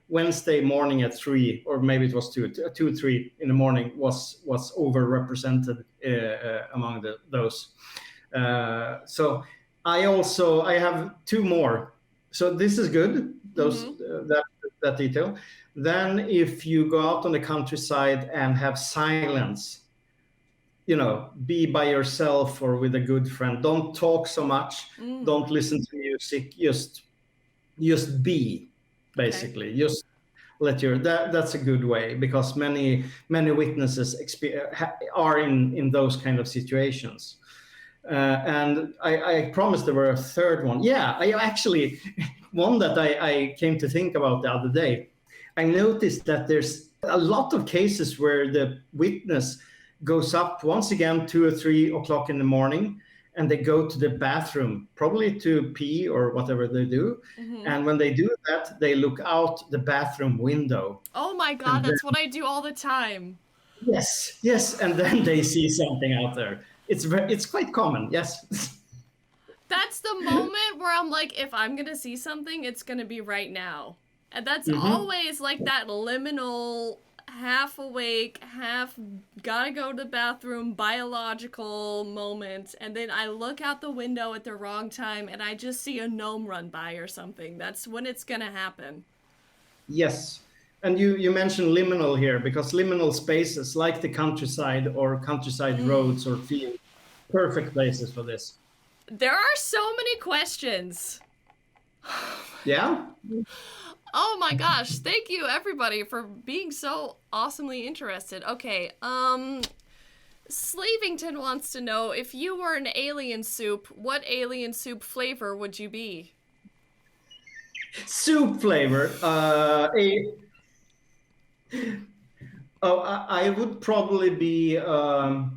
morning at 3, or maybe it was 2 3 in the morning, was overrepresented among those. So I have 2 more. So this is good. Those that detail. Then if you go out on the countryside and have silence, be by yourself or with a good friend. Don't talk so much. Don't listen to music. Just be, basically. Okay. Just let that's a good way, because many witnesses are in those kind of situations. And I promised there were a third one. Yeah, I actually, one that I came to think about the other day. I noticed that there's a lot of cases where the witness goes up once again 2 or 3 o'clock in the morning, and they go to the bathroom, probably to pee or whatever they do. And when they do that, they look out the bathroom window. Oh my God, that's what I do all the time. Yes, and then they see something out there. It's quite common, yes. That's the moment where I'm like, if I'm gonna see something, it's gonna be right now. And that's always like that liminal, half awake, half gotta go to the bathroom, biological moment, and then I look out the window at the wrong time and I just see a gnome run by or something. That's when it's gonna happen. Yes. And you mentioned liminal here, because liminal spaces like the countryside or countryside roads or fields, perfect places for this. There are so many questions. Yeah? Oh my gosh, thank you everybody for being so awesomely interested. Okay, Slavington wants to know, if you were an alien soup, what alien soup flavor would you be? Soup flavor? I would probably be a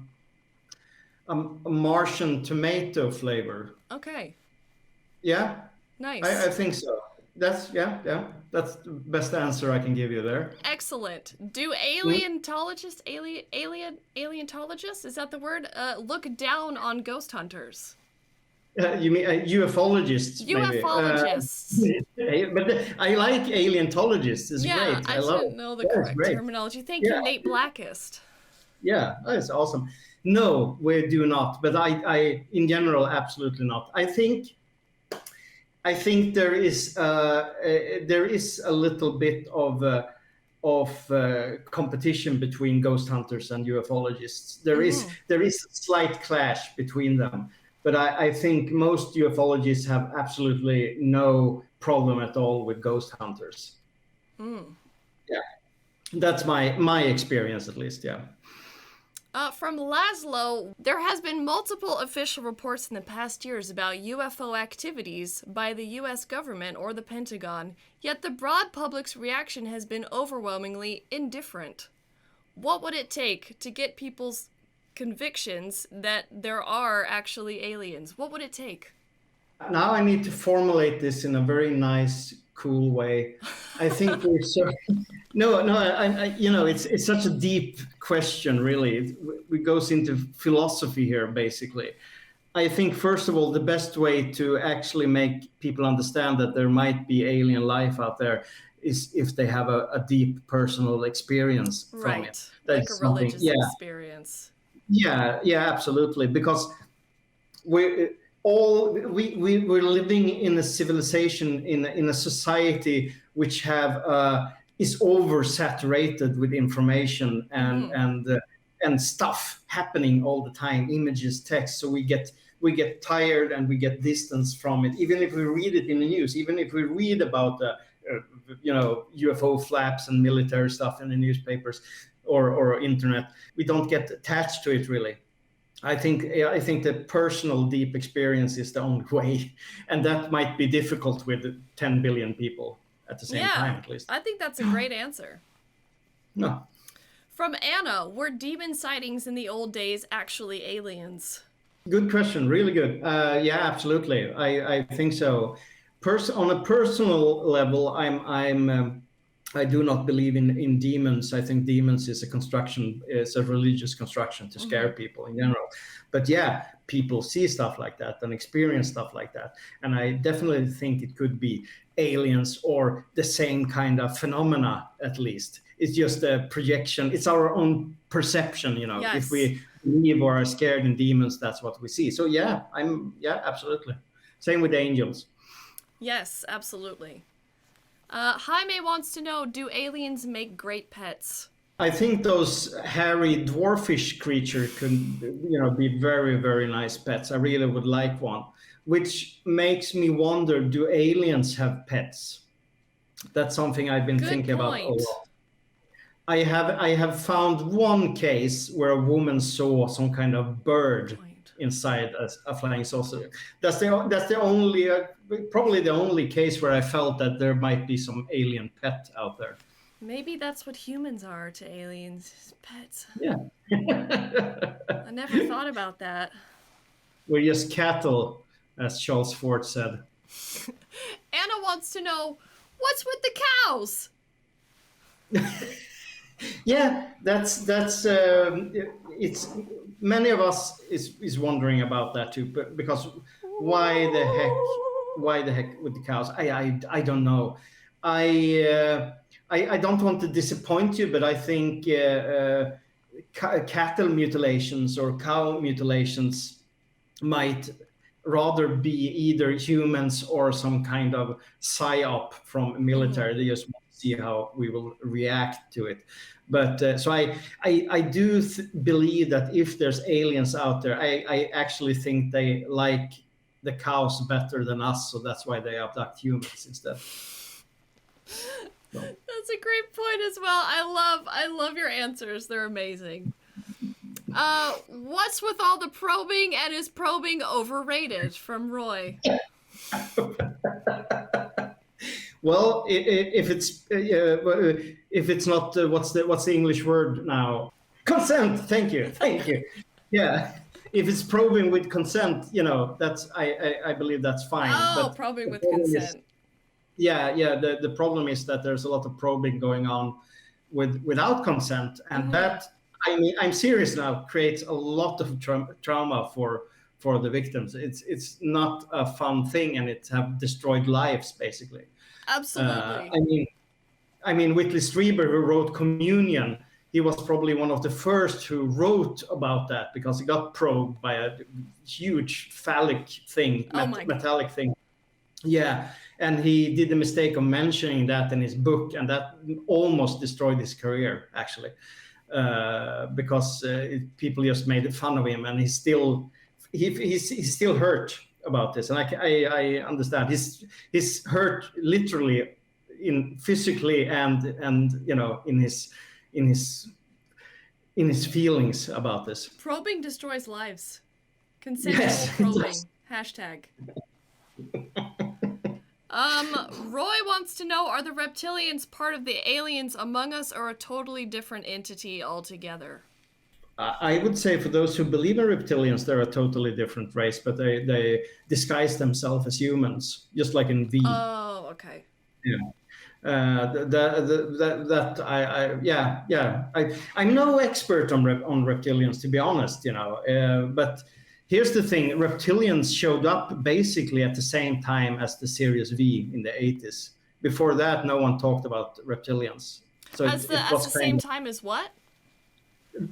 Martian tomato flavor. Okay. Yeah? Nice. I think so. That's that's the best answer I can give you there. Excellent. Do alientologists, alientologists, is that the word? Look down on ghost hunters? You mean ufologists? Ufologists. Maybe. But I like alientologists. It's great. I didn't know the correct terminology. Thank you, Nate Blackest. Yeah, that's awesome. No, we do not. But I in general, absolutely not. I think there is a little bit of competition between ghost hunters and ufologists. There is a slight clash between them, but I think most ufologists have absolutely no problem at all with ghost hunters. Yeah, that's my experience, at least. Yeah. From Laszlo, there has been multiple official reports in the past years about UFO activities by the U.S. government or the Pentagon, yet the broad public's reaction has been overwhelmingly indifferent. What would it take to get people's convictions that there are actually aliens? What would it take? Now I need to formulate this in a very nice, cool way. I think we're so... No, it's such a deep question, really. It goes into philosophy here, basically. I think, first of all, the best way to actually make people understand that there might be alien life out there is if they have a deep personal experience from it. That's like a religious experience. Yeah, absolutely. Because we're living in a civilization, in a society which is oversaturated with information and stuff happening all the time, images, text. So we get tired and we get distance from it. Even if we read it in the news, even if we read about UFO flaps and military stuff in the newspapers or internet, we don't get attached to it really. I think the personal deep experience is the only way, and that might be difficult with 10 billion people at the same time, at least. I think that's a great answer. No. From Anna, were demon sightings in the old days actually aliens? Good question. Really good. Yeah, absolutely. I think so. On a personal level, I do not believe in demons. I think demons is a construction, is a religious construction to scare people in general. But yeah, people see stuff like that and experience stuff like that. And I definitely think it could be aliens or the same kind of phenomena, at least. It's just a projection. It's our own perception, you know. Yes. If we believe or are scared in demons, that's what we see. So yeah, absolutely. Same with angels. Yes, absolutely. Jaime wants to know, do aliens make great pets? I think those hairy dwarfish creature could, be very, very nice pets. I really would like one, which makes me wonder, do aliens have pets? That's something I've been thinking about a lot. I have found one case where a woman saw some kind of bird inside a flying saucer. That's the only probably the only case where I felt that there might be some alien pet out there. Maybe that's what humans are to aliens, pets. Yeah. I never thought about that. We're just cattle, as Charles Ford said. Anna wants to know, what's with the cows? Yeah, that's it's many of us is wondering about that too, but because why the heck with the cows? I don't know. I don't want to disappoint you, but I think cattle mutilations or cow mutilations might rather be either humans or some kind of psyop from military. They just want to see how we will react to it. But so I do believe that if there's aliens out there, I actually think they like the cows better than us, so that's why they abduct humans instead. That's a great point as well. I love your answers. They're amazing. What's with all the probing, and is probing overrated? From Roy. Well, if it's not what's the English word now? Consent. Thank you. Yeah, if it's probing with consent, that's I believe that's fine. Oh, but probing with consent. The problem is that there's a lot of probing going on without consent, and that, I'm serious now, creates a lot of trauma for the victims. It's not a fun thing, and it have destroyed lives basically. Absolutely. I mean, Whitley Strieber, who wrote Communion, he was probably one of the first who wrote about that because he got probed by a huge phallic thing, metallic thing. Yeah, and he did the mistake of mentioning that in his book, and that almost destroyed his career, actually, because people just made fun of him, and he's still hurt about this, and I understand. He's hurt literally, physically, and in his feelings about this. Probing destroys lives. Consensual probing. Hashtag. Roy wants to know, are the reptilians part of the aliens among us or a totally different entity altogether? I would say for those who believe in reptilians, they're a totally different race, but they disguise themselves as humans, just like in V. Oh, okay. Yeah. I'm no expert on reptilians, to be honest, but here's the thing: reptilians showed up basically at the same time as the series V in the 80s. Before that, no one talked about reptilians. So at the same time as what?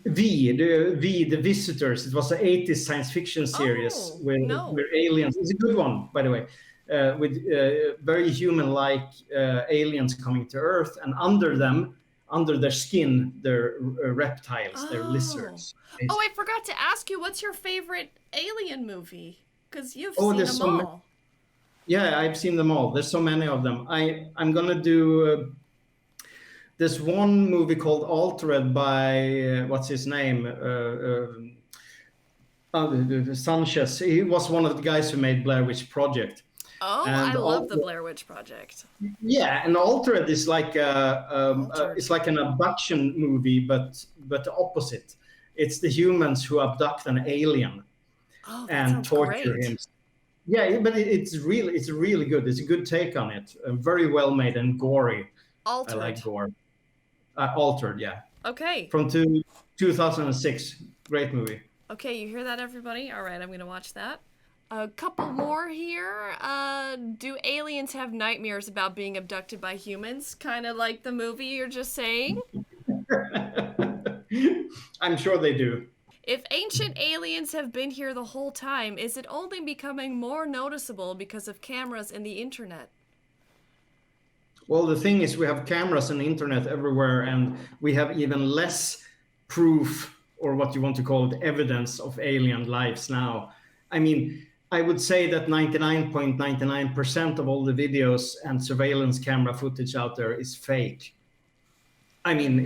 The Visitors. It was an 80s science fiction series where aliens. It's a good one, by the way, with very human-like aliens coming to Earth, and under their skin, they're reptiles, they're lizards. Oh, I forgot to ask you, what's your favorite alien movie? Because you've seen them all. Yeah, I've seen them all. There's so many of them. I'm gonna do. There's one movie called Altered by what's his name? the Sanchez. He was one of the guys who made Blair Witch Project. Oh, I And love the Blair Witch Project. yeah, and Altered is like Altered. it's like an abduction movie, but the opposite. It's the humans who abduct an alien Oh, that and sounds torture great. him. Yeah, but it's really good. It's a good take on it. Very well made and gory. I Altered. like gore. Altered, yeah, Okay. from 2006. Great movie. Okay, you hear that, everybody? All right, I'm going to watch that. A couple more here. Do aliens have nightmares about being abducted by humans? Kind of like the movie you're just saying? I'm sure they do. If ancient aliens have been here the whole time, is it only becoming more noticeable because of cameras and the internet? Well, the thing is, we have cameras and internet everywhere, and we have even less proof, or what you want to call it, evidence of alien lives now. I mean, I would say that 99.99% of all the videos and surveillance camera footage out there is fake. I mean,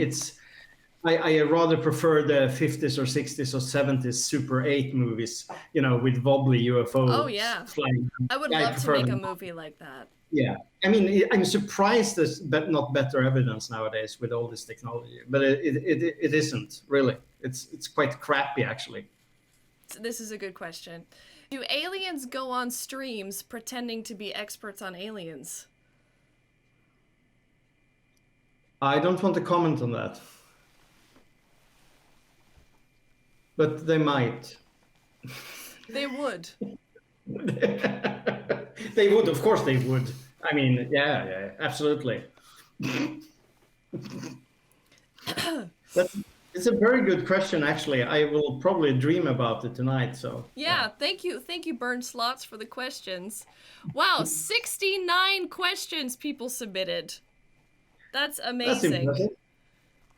I rather prefer the 50s or 60s or 70s Super 8 movies, with wobbly UFOs Oh, yeah. flying. I would I love to prefer make a them. movie like that. Yeah, I mean, I'm surprised there's not better evidence nowadays with all this technology, but it isn't really. It's quite crappy, actually. This is a good question. Do aliens go on streams pretending to be experts on aliens? I don't want to comment on that, but they might. They would. They would, of course, they would. I mean, yeah, absolutely. It's a very good question, actually. I will probably dream about it tonight. So Yeah, thank you, Burn Slots, for the questions. Wow, 69 questions people submitted. That's That's amazing. impressive.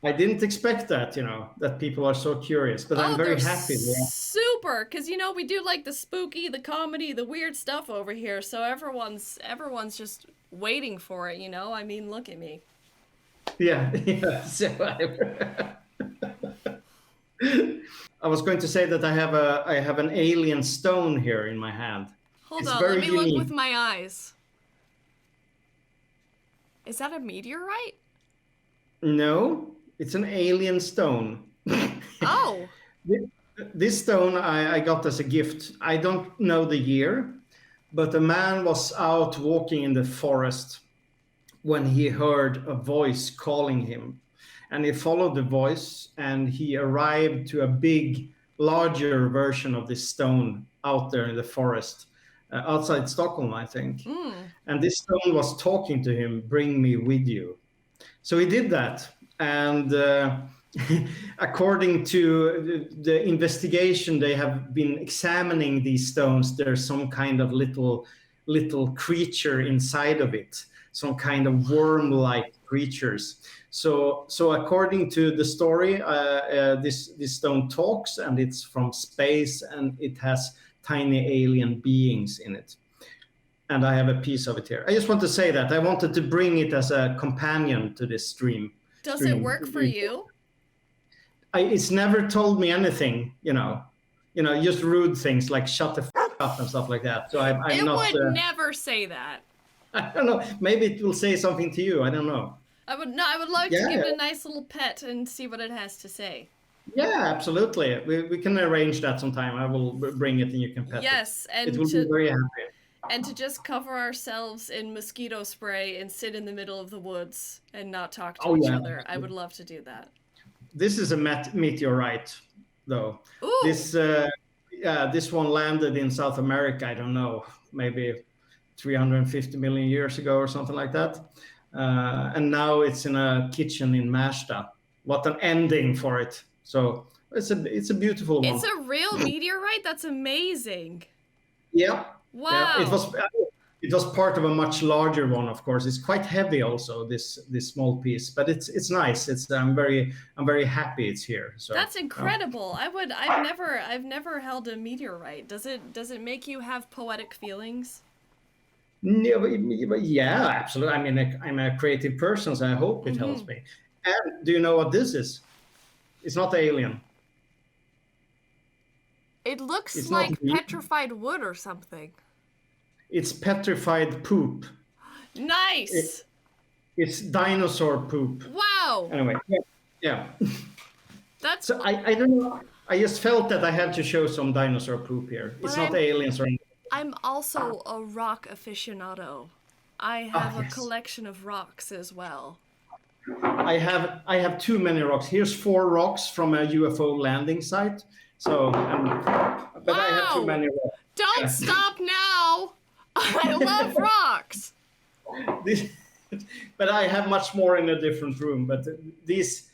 I didn't expect that, that people are so curious, but I'm very they're happy. super, because we do like the spooky, the comedy, the weird stuff over here. So everyone's just waiting for it. I mean, look at me. Yeah. So I was going to say that I have an alien stone here in my hand. Hold It's on, very let me look unique. with my eyes. Is that a meteorite? No, it's an alien stone. Oh. This stone I got as a gift. I don't know the year, but a man was out walking in the forest when he heard a voice calling him. And he followed the voice, and he arrived to a big, larger version of this stone out there in the forest, outside Stockholm, I think. And this stone was talking to him, "Bring me with you." So he did that. And according to the investigation, they have been examining these stones. There's some kind of little creature inside of it, some kind of worm-like creatures. So according to the story, this stone talks, and it's from space, and it has tiny alien beings in it. And I have a piece of it here. I just want to say that I wanted to bring it as a companion to this stream. Does it work for you? It's never told me anything, just rude things like "shut the up" and stuff like that. So I'm it not. It would never say that. I don't know. Maybe it will say something to you. I don't know. I would like to give it a nice little pet and see what it has to say. Yeah, absolutely. We can arrange that sometime. I will bring it and you can pet it. Yes, and it will be very happy. And to just cover ourselves in mosquito spray and sit in the middle of the woods and not talk to each other. I would love to do that. This is a meteorite, though. Ooh. This one landed in South America, I don't know, maybe 350 million years ago or something like that. And now it's in a kitchen in Märsta. What an ending for it. So it's a beautiful one. It's a real meteorite? That's amazing. Yeah. Wow. Yeah, it was part of a much larger one, of course. It's quite heavy also, this small piece, but it's nice. I'm very happy it's here. So that's incredible. I've never held a meteorite. Does it make you have poetic feelings? Yeah, absolutely. I mean, I'm a creative person, so I hope it helps me. And do you know what this is? It's not alien. It looks It's not like weird. petrified wood or something. It's petrified poop. Nice. It's dinosaur poop. Wow. Anyway, yeah. That's. So I don't know. I just felt that I had to show some dinosaur poop here. But It's not aliens or anything. I'm also a rock aficionado. I have a Yes. collection of rocks as well. I have too many rocks. Here's 4 rocks from a UFO landing site. So, but I have too Wow. many rocks. Don't Yeah. stop now. I love rocks. But I have much more in a different room. But these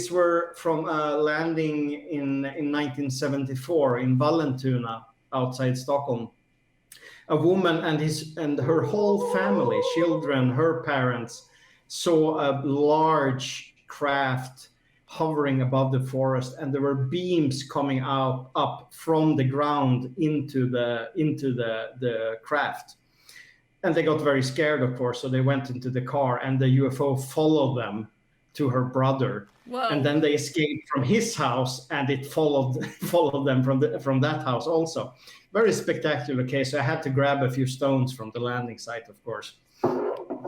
were from a landing in 1974 in Vallentuna outside Stockholm. A woman and her whole family, children, her parents, saw a large craft hovering above the forest, and there were beams coming up from the ground into the craft. And they got very scared, of course, so they went into the car, and the UFO followed them to her brother. Whoa. And then they escaped from his house, and it followed them from that house also. Very spectacular case. I had to grab a few stones from the landing site, of course.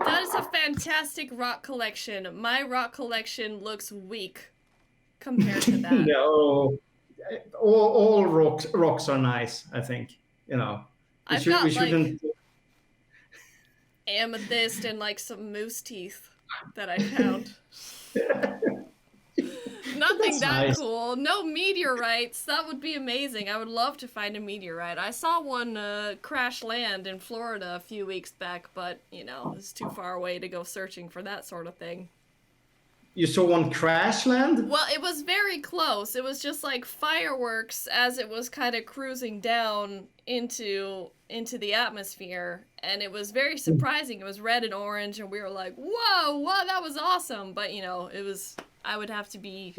That is a fantastic rock collection. My rock collection looks weak compared to that. No, all rocks are nice, I think. You know, we shouldn't. Amethyst and like some moose teeth that I found. Nothing that nice. cool. No meteorites. That would be amazing. I would love to find a meteorite. I saw one crash land in Florida a few weeks back, but, you know, it's too far away to go searching for that sort of thing. You saw one crash land? Well, it was very close. It was just like fireworks as it was kind of cruising down into the atmosphere, and it was very surprising. It was red and orange, and we were like, whoa, that was awesome. But, you know, I would have to be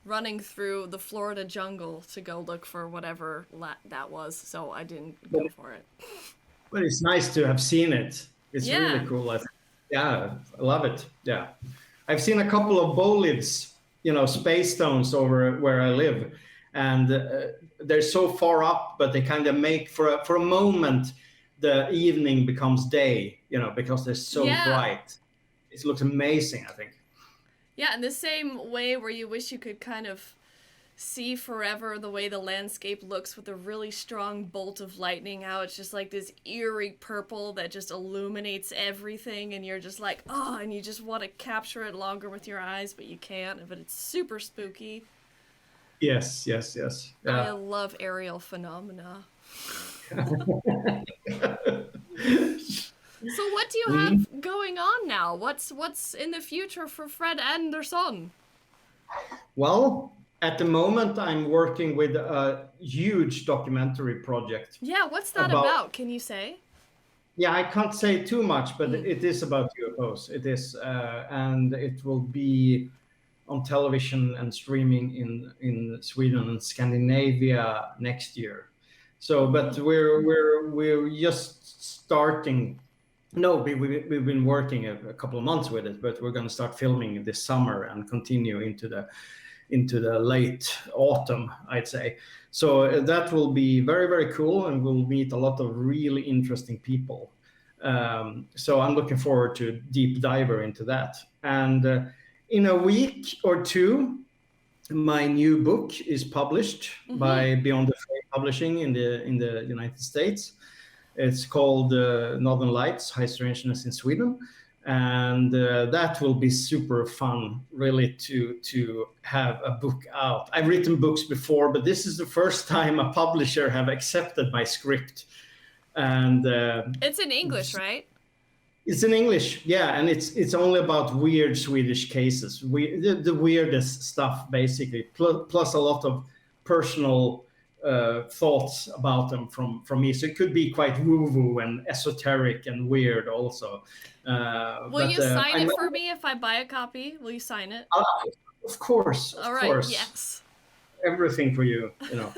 running through the Florida jungle to go look for whatever that was, so I didn't go for it. But it's nice to have seen it. It's really cool. I love it. Yeah. I've seen a couple of bolids, you know, space stones over where I live, and they're so far up, but they kind of make for a moment the evening becomes day, you know, because they're so bright. It looks amazing, I think. Yeah, in the same way where you wish you could kind of see forever the way the landscape looks with a really strong bolt of lightning, how it's just like this eerie purple that just illuminates everything, and you're just like, oh, and you just want to capture it longer with your eyes, but you can't, but it's super spooky. Yes. Yeah. I love aerial phenomena. So what do you have going on now? What's in the future for Fred Andersson? Well, at the moment, I'm working with a huge documentary project. Yeah, what's that about? Can you say? Yeah, I can't say too much, but it is about UFOs. It is, and it will be on television and streaming in Sweden and Scandinavia next year. So, but we're just starting. No, we've been working a couple of months with it, but we're going to start filming this summer and continue into the late autumn, I'd say. So that will be very, very cool, and we'll meet a lot of really interesting people. So I'm looking forward to deep diver into that. And in a week or two, my new book is published by Beyond the Frame Publishing in the United States. It's called Northern Lights: High Strangeness in Sweden, and that will be super fun, really, to have a book out. I've written books before, but this is the first time a publisher have accepted my script. And it's in English, right? It's in English, yeah, and it's only about weird Swedish cases, the weirdest stuff, basically, plus a lot of personal thoughts about them from me. So it could be quite woo-woo and esoteric and weird also. Will you sign it for me if I buy a copy? Will you sign it? Of course. All right, course. yes. Everything for you, you know.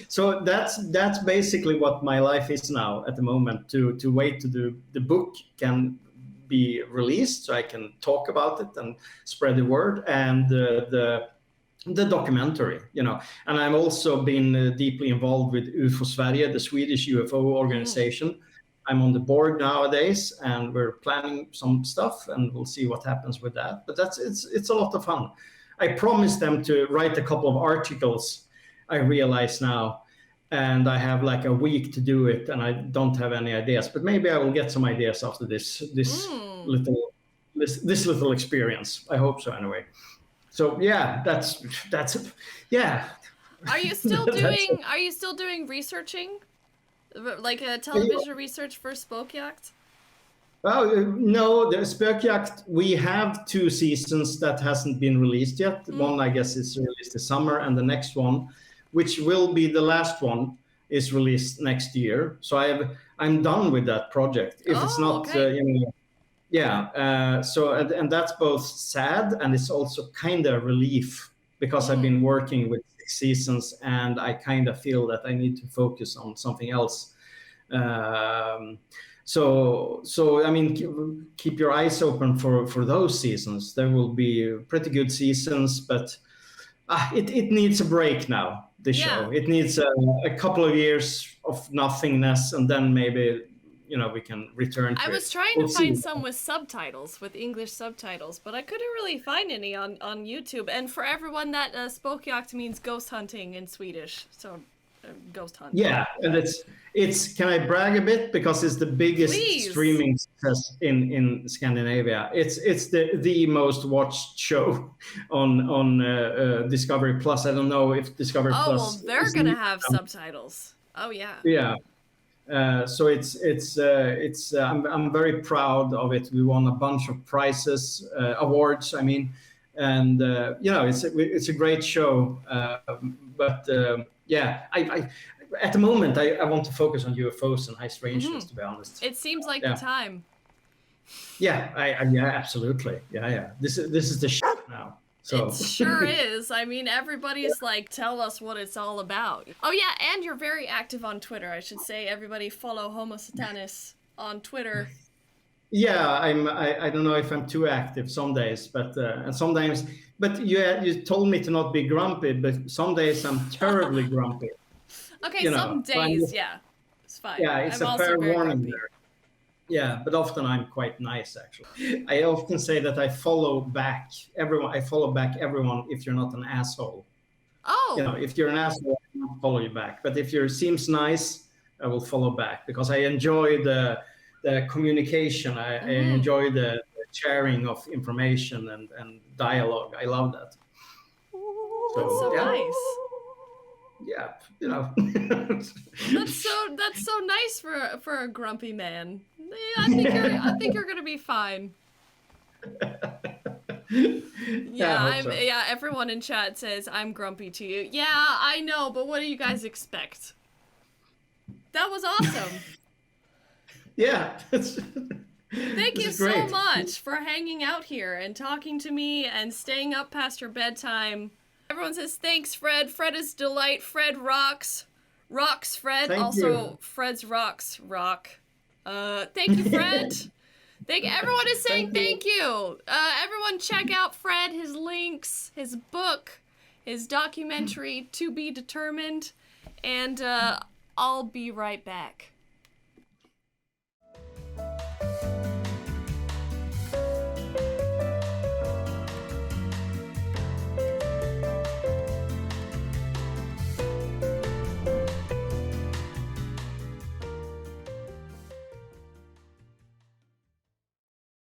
So that's basically what my life is now at the moment, to wait to the book can be released so I can talk about it and spread the word, and the the documentary, and I've also been deeply involved with UFO Sverige, the Swedish UFO organization. I'm on the board nowadays, and we're planning some stuff, and we'll see what happens with that. But it's a lot of fun. I promised them to write a couple of articles, I realize now, and I have like a week to do it, and I don't have any ideas. But maybe I will get some ideas after this little experience. I hope so, anyway. So yeah, that's yeah. Are you still doing researching, like a television research for Spökjakt? Well, no, the Spökjakt, we have 2 seasons that hasn't been released yet. One, I guess, is released this summer, and the next one, which will be the last one, is released next year. So I'm done with that project. If it's not, okay. So and that's both sad, and it's also kind of relief, because I've been working with 6 seasons, and I kind of feel that I need to focus on something else. So I mean, keep your eyes open for those seasons. There will be pretty good seasons, but it needs a break now. The show, it needs a couple of years of nothingness, and then maybe we can return to it. I was trying to find some with subtitles, with English subtitles, but I couldn't really find any on YouTube. And for everyone, that Spökjakt means ghost hunting in Swedish, so ghost hunt. Yeah, and it's can I brag a bit, because it's the biggest streaming success in Scandinavia. It's the most watched show on Discovery Plus. I don't know if Discovery Plus. Well, they're gonna have subtitles. Oh yeah. Yeah. So I'm very proud of it. We won a bunch of prizes, awards. I mean, and it's a great show. But I at the moment I want to focus on UFOs and high strangeness. To be honest, it seems like the time. Yeah, absolutely. Yeah. This is the shit now. So. It sure is. I mean, everybody's like, tell us what it's all about. Oh yeah, and you're very active on Twitter. I should say, everybody follow Homo Satanis on Twitter. Yeah, I don't know if I'm too active some days, but and sometimes. But you told me to not be grumpy, but some days I'm terribly grumpy. Okay, some days, it's fine. Yeah, it's a fair warning there. Yeah, but often I'm quite nice, actually. I often say that I follow back everyone. I follow back everyone if you're not an asshole. Oh. If you're an asshole, I won't follow you back. But if you seems nice, I will follow back, because I enjoy the communication. I enjoy the sharing of information and dialogue. I love that. That's so nice. Yeah, That's so nice for a grumpy man. I think you're gonna be fine. Everyone in chat says I'm grumpy to you. Yeah, I know, but what do you guys expect? That was awesome. Yeah. Thank you so much for hanging out here and talking to me and staying up past your bedtime. Everyone says thanks, Fred. Fred is delight. Fred rocks. Rocks, Fred. Thank you. Fred's rocks rock. Thank you, Fred. Everyone is saying thank you. Everyone check out Fred, his links, his book, his documentary, To Be Determined, and I'll be right back.